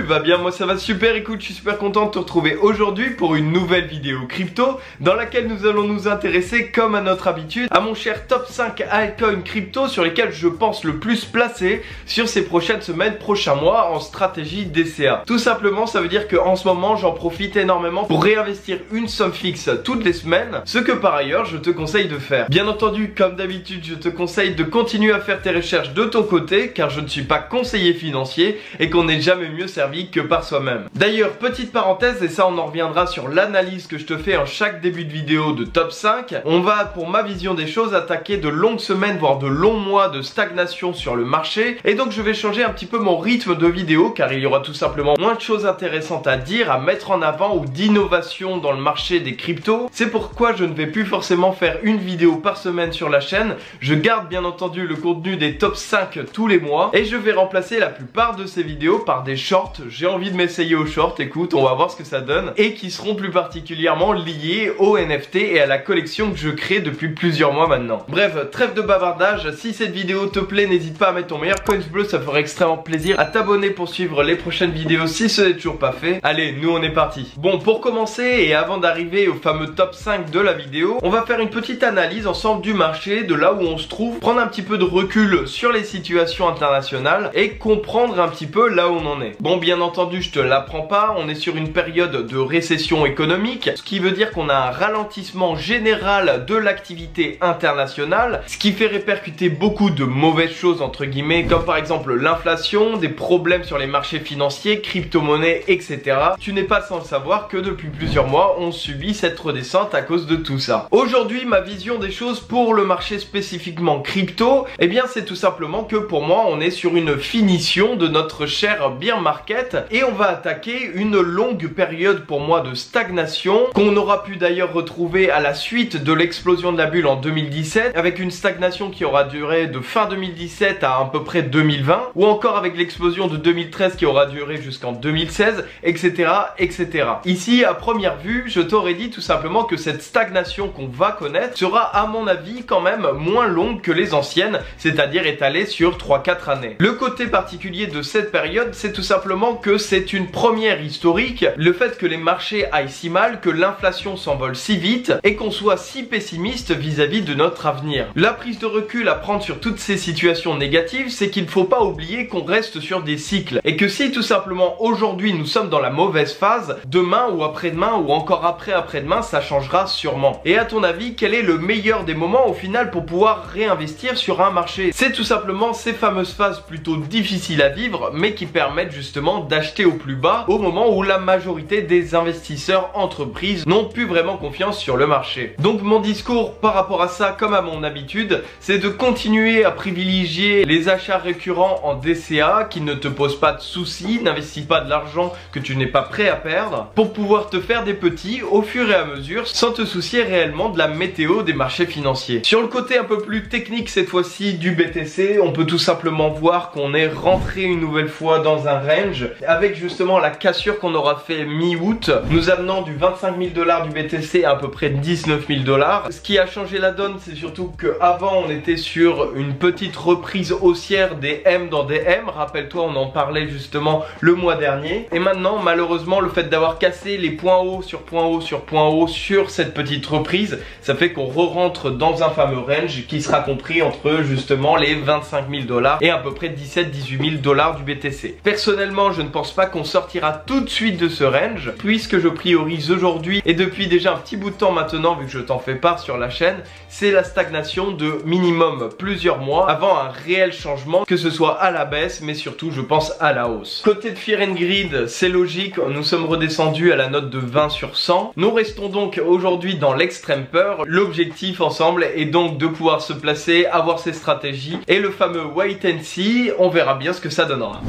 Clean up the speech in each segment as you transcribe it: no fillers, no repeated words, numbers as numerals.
Va bien, moi ça va super. Écoute, je suis super content de te retrouver aujourd'hui pour une nouvelle vidéo crypto dans laquelle nous allons nous intéresser, comme à notre habitude, à mon cher top 5 altcoins crypto sur lesquels je pense le plus placer sur ces prochaines semaines, prochains mois en stratégie DCA. Tout simplement, ça veut dire qu'en ce moment j'en profite énormément pour réinvestir une somme fixe toutes les semaines, ce que par ailleurs je te conseille de faire. Bien entendu, comme d'habitude, je te conseille de continuer à faire tes recherches de ton côté car je ne suis pas conseiller financier et qu'on n'est jamais mieux servi que par soi-même. D'ailleurs, petite parenthèse, et ça on en reviendra sur l'analyse que je te fais en chaque début de vidéo de top 5, on va, pour ma vision des choses, attaquer de longues semaines voire de longs mois de stagnation sur le marché, et donc je vais changer un petit peu mon rythme de vidéo car il y aura tout simplement moins de choses intéressantes à dire, à mettre en avant ou d'innovation dans le marché des cryptos. C'est pourquoi je ne vais plus forcément faire une vidéo par semaine sur la chaîne. Je garde bien entendu le contenu des top 5 tous les mois et je vais remplacer la plupart de ces vidéos par des shorts. J'ai envie de m'essayer aux shorts, écoute, on va voir ce que ça donne, et qui seront plus particulièrement liés aux NFT et à la collection que je crée depuis plusieurs mois maintenant. Bref, trêve de bavardage. Si cette vidéo te plaît, n'hésite pas à mettre ton meilleur coins bleu, ça ferait extrêmement plaisir, à t'abonner pour suivre les prochaines vidéos si ce n'est toujours pas fait. Allez, nous on est parti. Bon, pour commencer et avant d'arriver au fameux top 5 de la vidéo, on va faire une petite analyse ensemble du marché, de là où on se trouve, prendre un petit peu de recul sur les situations internationales et comprendre un petit peu là où on en est. Bon, bien entendu, je te l'apprends pas, on est sur une période de récession économique, ce qui veut dire qu'on a un ralentissement général de l'activité internationale, ce qui fait répercuter beaucoup de mauvaises choses entre guillemets, comme par exemple l'inflation, des problèmes sur les marchés financiers, crypto-monnaies, etc. Tu n'es pas sans le savoir que depuis plusieurs mois, on subit cette redescente à cause de tout ça. Aujourd'hui, ma vision des choses pour le marché spécifiquement crypto, eh bien c'est tout simplement que pour moi, on est sur une finition de notre cher bear market et on va attaquer une longue période pour moi de stagnation qu'on aura pu d'ailleurs retrouver à la suite de l'explosion de la bulle en 2017, avec une stagnation qui aura duré de fin 2017 à peu près 2020, ou encore avec l'explosion de 2013 qui aura duré jusqu'en 2016, etc., etc. Ici, à première vue, je t'aurais dit tout simplement que cette stagnation qu'on va connaître sera à mon avis quand même moins longue que les anciennes, c'est-à-dire étalée sur 3-4 années. Le côté particulier de cette période, c'est tout simplement que c'est une première historique, le fait que les marchés aillent si mal, que l'inflation s'envole si vite et qu'on soit si pessimiste vis-à-vis de notre avenir. La prise de recul à prendre sur toutes ces situations négatives, c'est qu'il ne faut pas oublier qu'on reste sur des cycles et que si tout simplement aujourd'hui nous sommes dans la mauvaise phase, demain ou après-demain ou encore après-demain ça changera sûrement. Et à ton avis, quel est le meilleur des moments au final pour pouvoir réinvestir sur un marché? C'est tout simplement ces fameuses phases plutôt difficiles à vivre mais qui permettent justement d'acheter au plus bas au moment où la majorité des investisseurs entreprises n'ont plus vraiment confiance sur le marché. Donc mon discours par rapport à ça, comme à mon habitude, c'est de continuer à privilégier les achats récurrents en DCA qui ne te posent pas de soucis, n'investis pas de l'argent que tu n'es pas prêt à perdre pour pouvoir te faire des petits au fur et à mesure sans te soucier réellement de la météo des marchés financiers. Sur le côté un peu plus technique cette fois-ci du BTC, on peut tout simplement voir qu'on est rentré une nouvelle fois dans un range avec justement la cassure qu'on aura fait mi-août, nous amenant du 25 000 $ du BTC à peu près 19 000 $. Ce qui a changé la donne, c'est surtout qu'avant on était sur une petite reprise haussière des M dans des M, rappelle-toi on en parlait justement le mois dernier, et maintenant malheureusement le fait d'avoir cassé les points hauts sur point haut sur point haut sur cette petite reprise, ça fait qu'on re-rentre dans un fameux range qui sera compris entre justement les 25 000 $ et à peu près 17-18 000 $ du BTC. Personnellement, je ne pense pas qu'on sortira tout de suite de ce range, puisque je priorise aujourd'hui et depuis déjà un petit bout de temps maintenant, vu que je t'en fais part sur la chaîne, c'est la stagnation de minimum plusieurs mois avant un réel changement, que ce soit à la baisse mais surtout je pense à la hausse. Côté de Fear and Greed, c'est logique, nous sommes redescendus à la note de 20 sur 100. Nous restons donc aujourd'hui dans l'extrême peur. L'objectif ensemble est donc de pouvoir se placer, avoir ses stratégies et le fameux wait and see, on verra bien ce que ça donnera.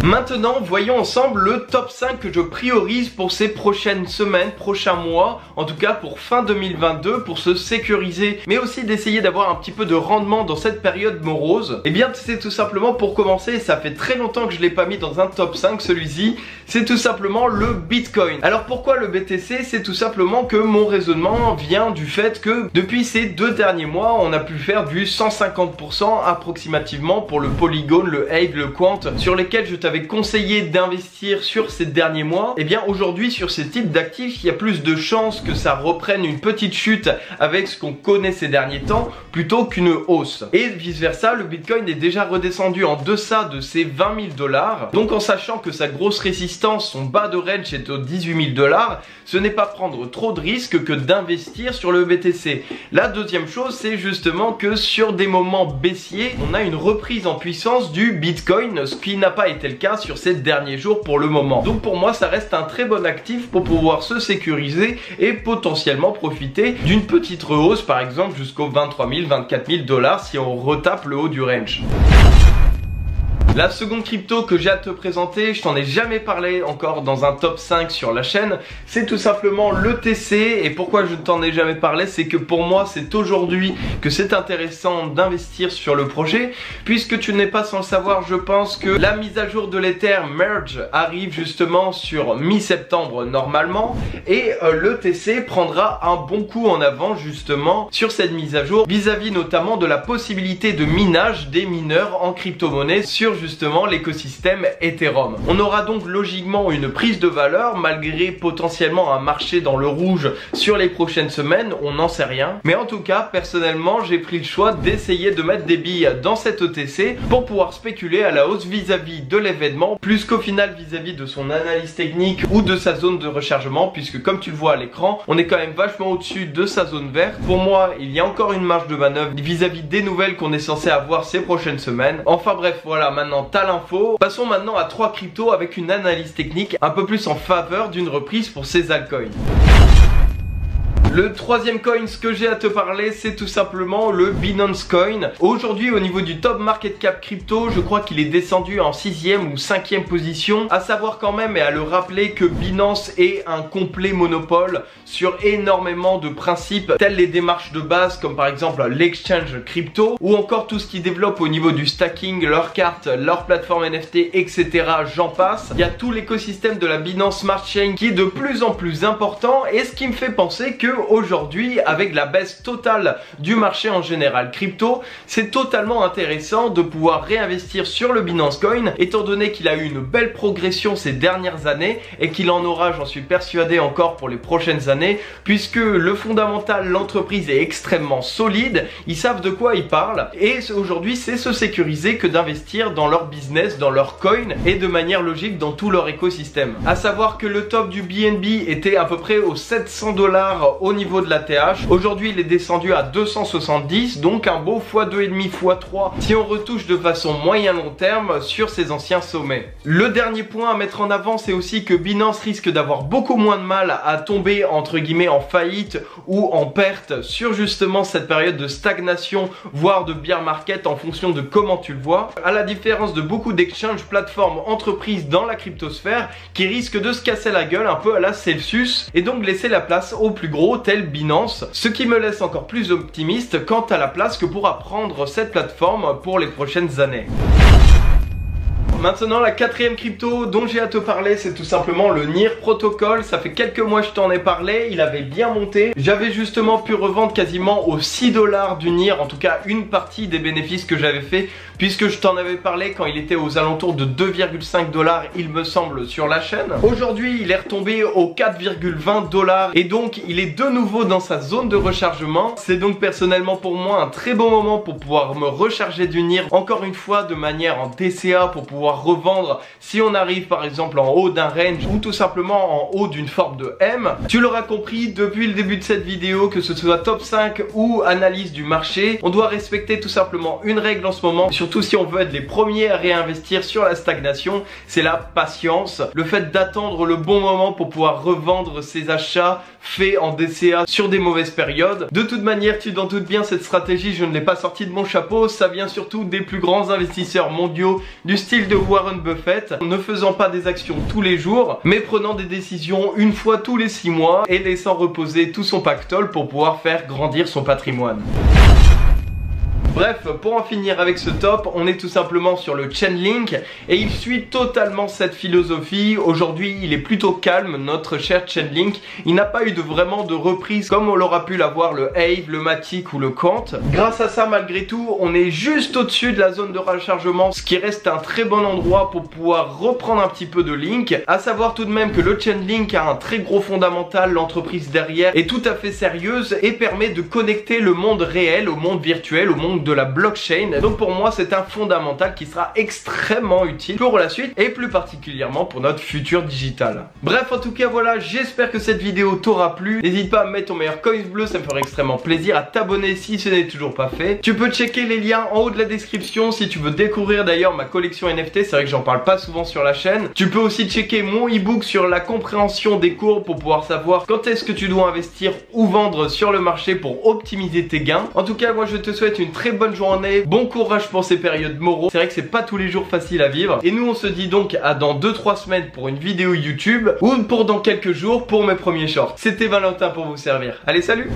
Maintenant, voyons ensemble le top 5 que je priorise pour ces prochaines semaines, prochains mois, en tout cas pour fin 2022, pour se sécuriser, mais aussi d'essayer d'avoir un petit peu de rendement dans cette période morose. Et bien, c'est tout simplement pour commencer, ça fait très longtemps que je l'ai pas mis dans un top 5 celui-ci, c'est tout simplement le Bitcoin. Alors pourquoi le BTC? C'est tout simplement que mon raisonnement vient du fait que depuis ces 2 derniers mois, on a pu faire du 150% approximativement pour le Polygon, le Aave, le Quant, sur lesquels je t'avais t'avais conseillé d'investir sur ces derniers mois, et bien aujourd'hui sur ces types d'actifs, il y a plus de chances que ça reprenne une petite chute avec ce qu'on connaît ces derniers temps plutôt qu'une hausse. Et vice versa, le Bitcoin est déjà redescendu en deçà de ses 20 000 $. Donc en sachant que sa grosse résistance, son bas de range est aux 18 000 $, ce n'est pas prendre trop de risques que d'investir sur le BTC. La deuxième chose, c'est justement que sur des moments baissiers, on a une reprise en puissance du Bitcoin, ce qui n'a pas été le cas sur ces derniers jours pour le moment. Donc pour moi, ça reste un très bon actif pour pouvoir se sécuriser et potentiellement profiter d'une petite rehausse, par exemple jusqu'aux 23 000, 24 000 $ si on retape le haut du range. La seconde crypto que j'ai à te présenter, je t'en ai jamais parlé encore dans un top 5 sur la chaîne, c'est tout simplement l'ETC. Et pourquoi je ne t'en ai jamais parlé, c'est que pour moi c'est aujourd'hui que c'est intéressant d'investir sur le projet, puisque tu n'es pas sans le savoir, je pense que la mise à jour de l'Ether Merge arrive justement sur mi-septembre normalement, et l'ETC prendra un bon coup en avant justement sur cette mise à jour, vis-à-vis notamment de la possibilité de minage des mineurs en crypto-monnaie sur justement l'écosystème Ethereum. On aura donc logiquement une prise de valeur malgré potentiellement un marché dans le rouge sur les prochaines semaines, on n'en sait rien. Mais en tout cas, personnellement, j'ai pris le choix d'essayer de mettre des billes dans cette ETC pour pouvoir spéculer à la hausse vis-à-vis de l'événement, plus qu'au final vis-à-vis de son analyse technique ou de sa zone de rechargement, puisque comme tu le vois à l'écran, on est quand même vachement au-dessus de sa zone verte. Pour moi, il y a encore une marge de manœuvre vis-à-vis des nouvelles qu'on est censé avoir ces prochaines semaines. Enfin bref, voilà, maintenant t'as l'info. Passons maintenant à 3 cryptos avec une analyse technique un peu plus en faveur d'une reprise pour ces altcoins. Le troisième coin que j'ai à te parler, c'est tout simplement le Binance Coin. Aujourd'hui, au niveau du top market cap crypto, je crois qu'il est descendu en 6e ou 5e position. À savoir quand même et à le rappeler que Binance est un complet monopole sur énormément de principes tels les démarches de base comme par exemple l'exchange crypto ou encore tout ce qui développe au niveau du stacking, leurs cartes, leur plateforme NFT, etc. J'en passe. Il y a tout l'écosystème de la Binance Smart Chain qui est de plus en plus important, et ce qui me fait penser que aujourd'hui, avec la baisse totale du marché en général crypto, c'est totalement intéressant de pouvoir réinvestir sur le Binance Coin, étant donné qu'il a eu une belle progression ces dernières années et qu'il en aura, j'en suis persuadé, encore pour les prochaines années, puisque le fondamental, l'entreprise est extrêmement solide, ils savent de quoi ils parlent, et aujourd'hui c'est se sécuriser que d'investir dans leur business, dans leur coin, et de manière logique dans tout leur écosystème. À savoir que le top du BNB était à peu près aux 700 $ au niveau de la TH. Aujourd'hui, il est descendu à 270, donc un beau x2,5 x3 si on retouche de façon moyen long terme sur ses anciens sommets. Le dernier point à mettre en avant, c'est aussi que Binance risque d'avoir beaucoup moins de mal à tomber entre guillemets en faillite ou en perte sur justement cette période de stagnation, voire de bear market en fonction de comment tu le vois, à la différence de beaucoup d'exchanges, plateformes, entreprises dans la cryptosphère qui risquent de se casser la gueule un peu à la Celsius et donc laisser la place aux plus gros tel Binance, ce qui me laisse encore plus optimiste quant à la place que pourra prendre cette plateforme pour les prochaines années. Maintenant, la quatrième crypto dont j'ai à te parler, c'est tout simplement le NIR Protocol. Ça fait quelques mois que je t'en ai parlé, il avait bien monté. J'avais justement pu revendre quasiment aux 6 $ du NIR, en tout cas une partie des bénéfices que j'avais fait, puisque je t'en avais parlé quand il était aux alentours de 2,5 $, il me semble, sur la chaîne. Aujourd'hui, il est retombé aux 4,20 $, et donc il est de nouveau dans sa zone de rechargement. C'est donc personnellement pour moi un très bon moment pour pouvoir me recharger du NIR, encore une fois de manière en DCA, pour pouvoir revendre si on arrive par exemple en haut d'un range ou tout simplement en haut d'une forme de M. Tu l'auras compris depuis le début de cette vidéo, que ce soit top 5 ou analyse du marché, on doit respecter tout simplement une règle en ce moment, surtout si on veut être les premiers à réinvestir sur la stagnation, c'est la patience, le fait d'attendre le bon moment pour pouvoir revendre ses achats faits en DCA sur des mauvaises périodes. De toute manière, tu t'en doutes bien, cette stratégie, je ne l'ai pas sortie de mon chapeau, ça vient surtout des plus grands investisseurs mondiaux du style de Warren Buffett, ne faisant pas des actions tous les jours, mais prenant des décisions une fois tous les 6 mois et laissant reposer tout son pactole pour pouvoir faire grandir son patrimoine. Bref, pour en finir avec ce top, on est tout simplement sur le Chainlink et il suit totalement cette philosophie. Aujourd'hui, il est plutôt calme, notre cher Chainlink. Il n'a pas eu vraiment de reprise comme on l'aura pu l'avoir le Ave, le Matic ou le Quant. Grâce à ça, malgré tout, on est juste au-dessus de la zone de rechargement, ce qui reste un très bon endroit pour pouvoir reprendre un petit peu de Link. À savoir tout de même que le Chainlink a un très gros fondamental, l'entreprise derrière est tout à fait sérieuse et permet de connecter le monde réel au monde virtuel, au monde de la blockchain. Donc pour moi, c'est un fondamental qui sera extrêmement utile pour la suite et plus particulièrement pour notre futur digital. Bref, en tout cas, voilà, j'espère que cette vidéo t'aura plu. N'hésite pas à mettre ton meilleur coin bleu, ça me ferait extrêmement plaisir, à t'abonner si ce n'est toujours pas fait. Tu peux checker les liens en haut de la description si tu veux découvrir d'ailleurs ma collection NFT, c'est vrai que j'en parle pas souvent sur la chaîne. Tu peux aussi checker mon ebook sur la compréhension des courbes pour pouvoir savoir quand est-ce que tu dois investir ou vendre sur le marché pour optimiser tes gains. En tout cas, moi je te souhaite une très bonne journée, bon courage pour ces périodes moraux. C'est vrai que c'est pas tous les jours facile à vivre. Et nous on se dit donc à dans 2-3 semaines pour une vidéo YouTube ou pour dans quelques jours pour mes premiers shorts. C'était Valentin pour vous servir. Allez, salut!